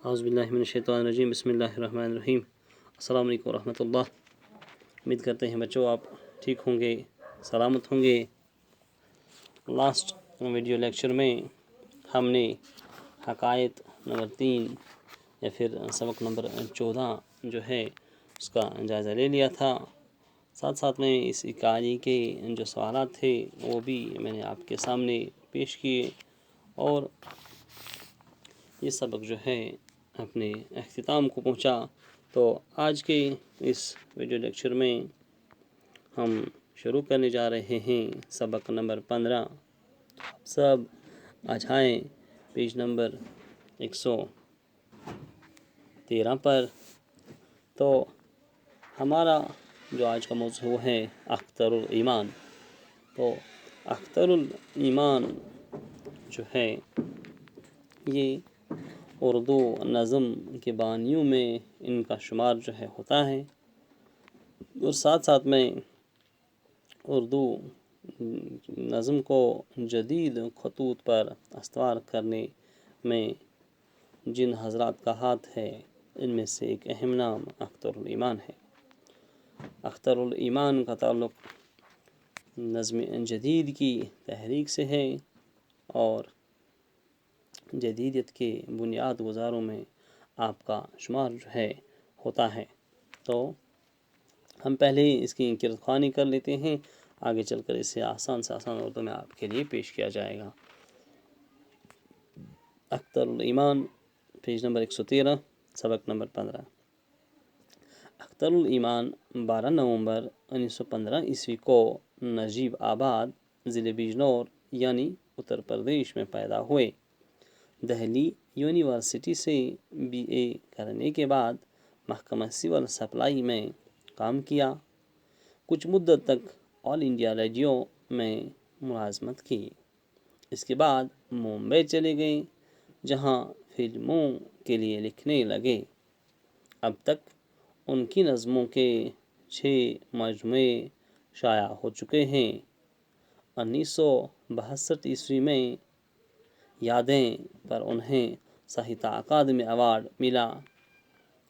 اعوذ باللہ من الشیطان الرجیم، بسم اللہ الرحمن الرحیم۔ السلام علیکم ورحمۃ اللہ۔ امید کرتے ہیں بچوں آپ ٹھیک ہوں گے، سلامت ہوں گے۔ لاسٹ ویڈیو لیکچر میں ہم نے حقائق نمبر 3 یا پھر سبق نمبر 14 جو ہے اس کا جائزہ لے لیا تھا۔ ساتھ ساتھ میں اس اکائی کے جو سوالات تھے وہ بھی میں نے آپ کے سامنے پیش کیے، اور یہ سبق جو ہے اپنے اختتام کو پہنچا۔ تو آج کے اس ویڈیو لیکچر میں ہم شروع کرنے جا رہے ہیں سبق نمبر 15۔ سب آج آئیں پیج نمبر 113 پر۔ تو ہمارا جو آج کا موضوع ہے اختر الایمان۔ تو اختر الایمان جو ہے یہ اردو نظم کے بانیوں میں ان کا شمار جو ہے ہوتا ہے، اور ساتھ ساتھ میں اردو نظم کو جدید خطوط پر استوار کرنے میں جن حضرات کا ہاتھ ہے ان میں سے ایک اہم نام اختر الایمان ہے۔ اختر الایمان کا تعلق نظم جدید کی تحریک سے ہے، اور جدیدیت کے بنیاد گزاروں میں آپ کا شمار جو ہے ہوتا ہے۔ تو ہم پہلے اس کی کردخوانی کر لیتے ہیں، آگے چل کر اسے آسان سے آسان اردو میں آپ کے لیے پیش کیا جائے گا۔ اختر الایمان پیج نمبر 113، سبق نمبر 15۔ اختر الایمان 12 نومبر 1915 عیسوی کو نجیب آباد ضلع بجنور یعنی اتر پردیش میں پیدا ہوئے۔ دہلی یونیورسٹی سے BA کرنے کے بعد محکمہ سول سپلائی میں کام کیا۔ کچھ مدت تک آل انڈیا ریڈیو میں ملازمت کی۔ اس کے بعد ممبئی چلے گئے، جہاں فلموں کے لیے لکھنے لگے۔ اب تک ان کی نظموں کے 6 مجموعے شائع ہو چکے ہیں۔ 1962 عیسوی میں یادیں پر انہیں ساہتیہ اکادمی ایوارڈ ملا۔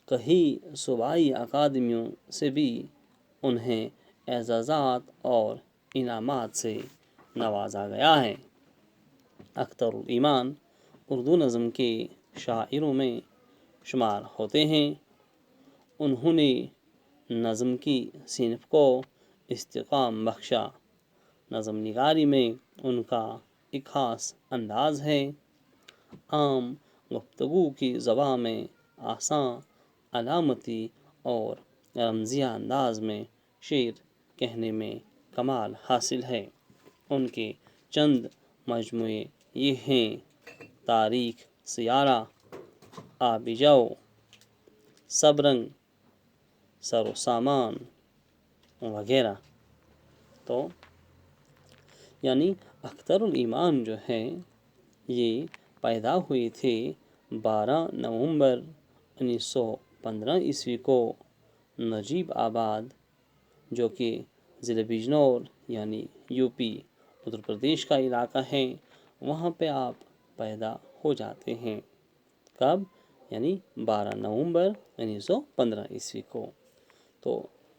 کئی صوبائی اکادمیوں سے بھی انہیں اعزازات اور انعامات سے نوازا گیا ہے۔ اختر الایمان اردو نظم کے شاعروں میں شمار ہوتے ہیں۔ انہوں نے نظم کی صنف کو استحکام بخشا۔ نظم نگاری میں ان کا ایک خاص انداز ہے۔ عام گفتگو کی زبان میں آساں، علامتی اور رمزیہ انداز میں شعر کہنے میں کمال حاصل ہے۔ ان کے چند مجموعے یہ ہیں: تاریخ سیارہ، آب جو، سب رنگ، سر و سامان وغیرہ۔ تو یعنی اختر الایمان جو ہے یہ پیدا ہوئے تھے 12 نومبر 1915 عیسوی کو نجیب آباد، جو کہ ضلع بجنور یعنی UP اتر پردیش کا علاقہ ہے، وہاں پہ آپ پیدا ہو جاتے ہیں۔ کب؟ یعنی 12 نومبر 1915 عیسوی کو۔ تو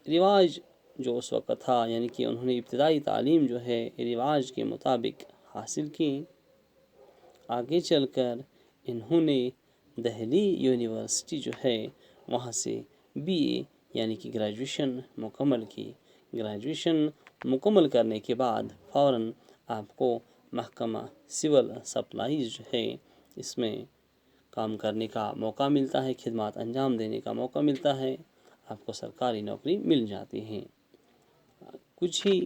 رواج جو اس وقت تھا، یعنی کہ انہوں نے ابتدائی تعلیم جو ہے رواج کے مطابق حاصل کی۔ آگے چل کر انہوں نے دہلی یونیورسٹی جو ہے وہاں سے BA یعنی کہ گریجویشن مکمل کی۔ گریجویشن مکمل کرنے کے بعد فوراً آپ کو محکمہ سول سپلائیز جو ہے اس میں کام کرنے کا موقع ملتا ہے، خدمات انجام دینے کا موقع ملتا ہے، آپ کو سرکاری نوکری مل جاتی ہے۔ کچھ ہی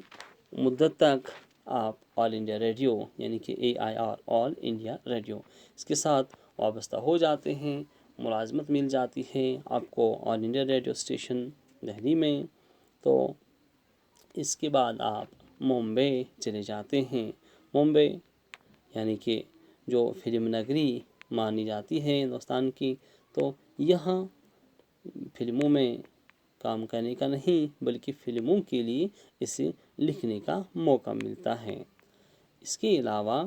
مدت تک آپ آل انڈیا ریڈیو یعنی کہ AIR آل انڈیا ریڈیو اس کے ساتھ وابستہ ہو جاتے ہیں، ملازمت مل جاتی ہے آپ کو آل انڈیا ریڈیو اسٹیشن دہلی میں۔ تو اس کے بعد آپ ممبئی چلے جاتے ہیں۔ ممبئی یعنی کہ جو فلم نگری مانی جاتی ہے ہندوستان کی، تو یہاں فلموں میں کام کرنے کا نہیں بلکہ فلموں کے لیے اسے لکھنے کا موقع ملتا ہے۔ اس کے علاوہ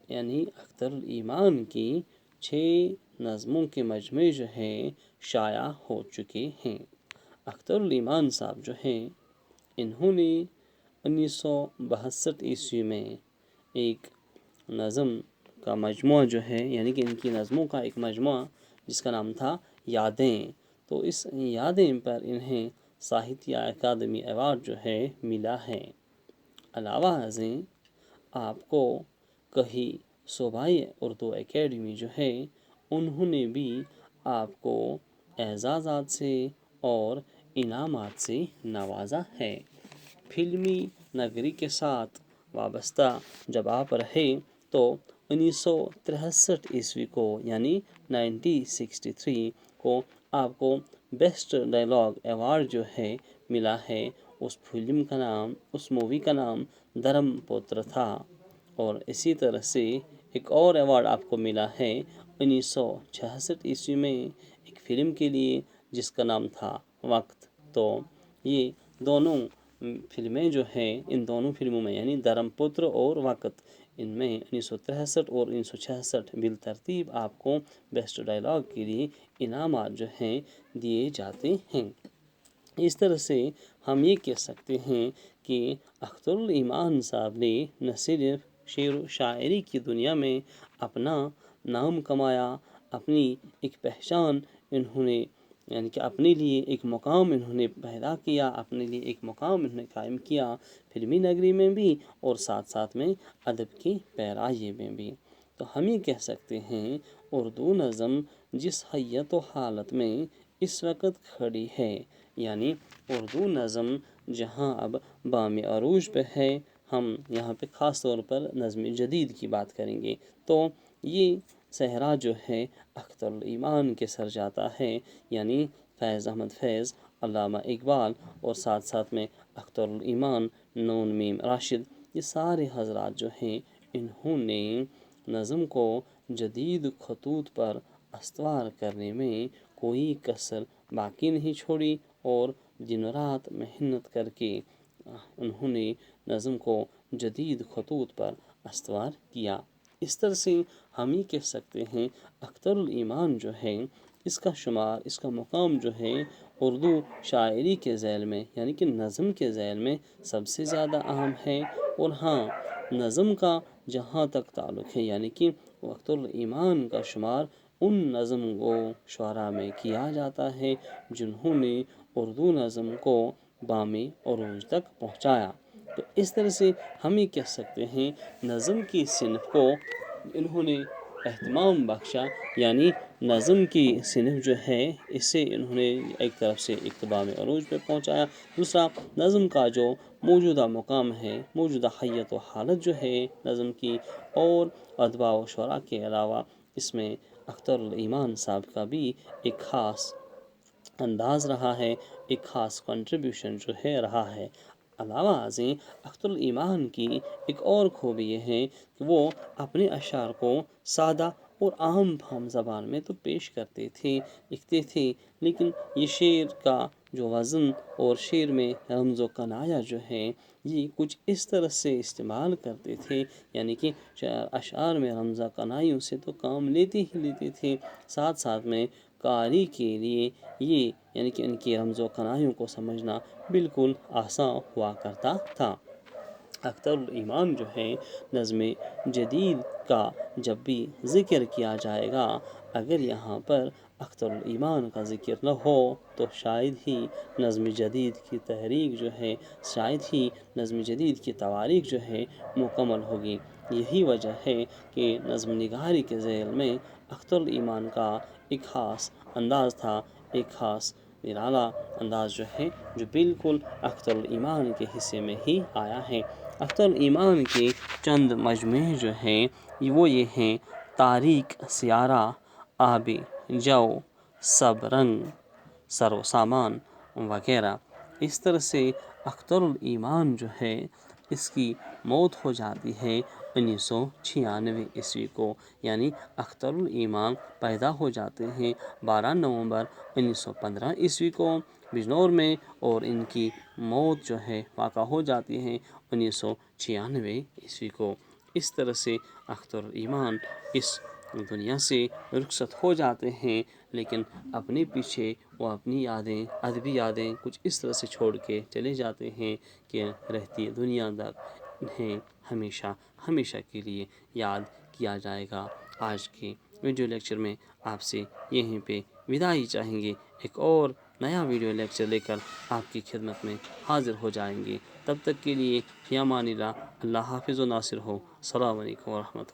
یعنی اختر الایمان کی 6 نظموں کے مجموعے جو ہیں شائع ہو چکے ہیں۔ اختر الایمان صاحب جو ہیں انہوں نے 1962 عیسوی میں ایک نظم کا مجموعہ جو ہے، یعنی کہ ان کی نظموں کا ایک مجموعہ جس کا نام تھا یادیں، تو اس یادیں پر انہیں ساہتیہ اکادمی ایوارڈ جو ہے ملا ہے۔ علاوہ ازیں آپ کو کہیں صوبائی اردو اکیڈمی جو ہے انہوں نے بھی آپ کو اعزازات سے اور انعامات سے نوازا ہے۔ فلمی نگری کے ساتھ وابستہ جب آپ رہے تو 1963 عیسوی کو یعنی 1963 کو آپ کو بیسٹ ڈائلاگ ایوارڈ جو ہے ملا ہے۔ اس فلم کا نام، اس مووی کا نام دھرم پتر تھا۔ اور اسی طرح سے ایک اور ایوارڈ آپ کو ملا ہے 1966 عیسوی میں ایک فلم کے لیے جس کا نام تھا وقت۔ تو یہ دونوں فلمیں جو ہیں، ان دونوں فلموں میں یعنی دھرم پتر اور وقت، ان میں 1963 اور 1966 بالترتیب آپ کو بیسٹ ڈائلاگ کے لیے انعامات جو ہیں دیے جاتے ہیں۔ اس طرح سے ہم یہ کہہ سکتے ہیں کہ اختر الایمان صاحب نے نہ صرف شعر و شاعری کی دنیا میں اپنا نام کمایا، اپنی ایک پہچان انہوں نے یعنی کہ اپنے لیے ایک مقام انہوں نے پیدا کیا، اپنے لیے ایک مقام انہوں نے قائم کیا فلمی نگری میں بھی اور ساتھ ساتھ میں ادب کی پیرائیے میں بھی۔ تو ہم یہ کہہ سکتے ہیں اردو نظم جس حیت و حالت میں اس وقت کھڑی ہے، یعنی اردو نظم جہاں اب بام عروج پہ ہے، ہم یہاں پہ خاص طور پر نظم جدید کی بات کریں گے تو یہ صحرا جو ہے اختر الایمان کے سر جاتا ہے، یعنی فیض احمد فیض، علامہ اقبال اور ساتھ ساتھ میں اختر الایمان، نون میم راشد، یہ سارے حضرات جو ہیں انہوں نے نظم کو جدید خطوط پر استوار کرنے میں کوئی کسر باقی نہیں چھوڑی اور دن رات محنت کر کے انہوں نے نظم کو جدید خطوط پر استوار کیا۔ اس طرح سے ہم یہ کہہ سکتے ہیں اختر الایمان جو ہے اس کا شمار، اس کا مقام جو ہے اردو شاعری کے ذیل میں یعنی کہ نظم کے ذیل میں سب سے زیادہ اہم ہے۔ اور ہاں، نظم کا جہاں تک تعلق ہے یعنی کہ اختر الایمان کا شمار ان نظم و شعراء میں کیا جاتا ہے جنہوں نے اردو نظم کو بام عروج تک پہنچایا۔ تو اس طرح سے ہم یہ کہہ سکتے ہیں نظم کی صنف کو انہوں نے اہتمام بخشا، یعنی نظم کی صنف جو ہے اسے انہوں نے ایک طرف سے بام عروج پہ پہنچایا، دوسرا نظم کا جو موجودہ مقام ہے، موجودہ حیت و حالت جو ہے نظم کی، اور ادباء و شعراء کے علاوہ اس میں اختر الایمان صاحب کا بھی ایک خاص انداز رہا ہے، ایک خاص کنٹریبیوشن جو ہے رہا ہے۔ علاوہ ازیں اختر الایمان کی ایک اور خوبی یہ ہے کہ وہ اپنے اشعار کو سادہ اور عام فہم زبان میں تو پیش کرتے تھے، لکھتے تھے، لیکن یہ شعر کا جو وزن اور شعر میں رمز و کنایہ جو ہے یہ کچھ اس طرح سے استعمال کرتے تھے، یعنی کہ اشعار میں رمز و کنایوں سے تو کام لیتے ہی لیتے تھے، ساتھ ساتھ میں قاری کے لیے یہ یعنی کہ ان کی رمز و کنایوں کو سمجھنا بالکل آسان ہوا کرتا تھا۔ اختر الایمان جو ہے نظم جدید کا جب بھی ذکر کیا جائے گا، اگر یہاں پر اختر الایمان کا ذکر نہ ہو تو شاید ہی نظم جدید کی تحریک جو ہے، شاید ہی نظم جدید کی تواریخ جو ہے مکمل ہوگی۔ یہی وجہ ہے کہ نظم نگاری کے ذیل میں اختر الایمان کا ایک خاص انداز تھا، ایک خاص نرالا انداز جو ہے جو بالکل اختر الایمان کے حصے میں ہی آیا ہے۔ اختر الایمان کے چند مجموعے جو ہیں وہ یہ ہیں: تاریک سیارہ، آب جو، سب رنگ، سر و سامان وغیرہ۔ اس طرح سے اختر الایمان جو ہے اس کی موت ہو جاتی ہے 1996 عیسوی کو، یعنی اختر الایمان پیدا ہو جاتے ہیں 12 نومبر 1915 عیسوی کو بجنور میں، اور ان کی موت جو ہے واقع ہو جاتی ہے 1996 عیسوی کو۔ اس طرح سے اختر الایمان اس دنیا سے رخصت ہو جاتے ہیں، لیکن اپنے پیچھے وہ اپنی یادیں، ادبی یادیں کچھ اس طرح سے چھوڑ کے چلے جاتے ہیں کہ رہتی دنیا تک انہیں ہمیشہ ہمیشہ کے لیے یاد کیا جائے گا۔ آج کے ویڈیو لیکچر میں آپ سے یہیں پہ وداعی چاہیں گے، ایک اور نیا ویڈیو لیکچر لے کر آپ کی خدمت میں حاضر ہو جائیں گے۔ تب تک کے لیے فی امان اللہ، اللہ حافظ و ناصر ہو۔ السلام علیکم ورحمۃ اللہ۔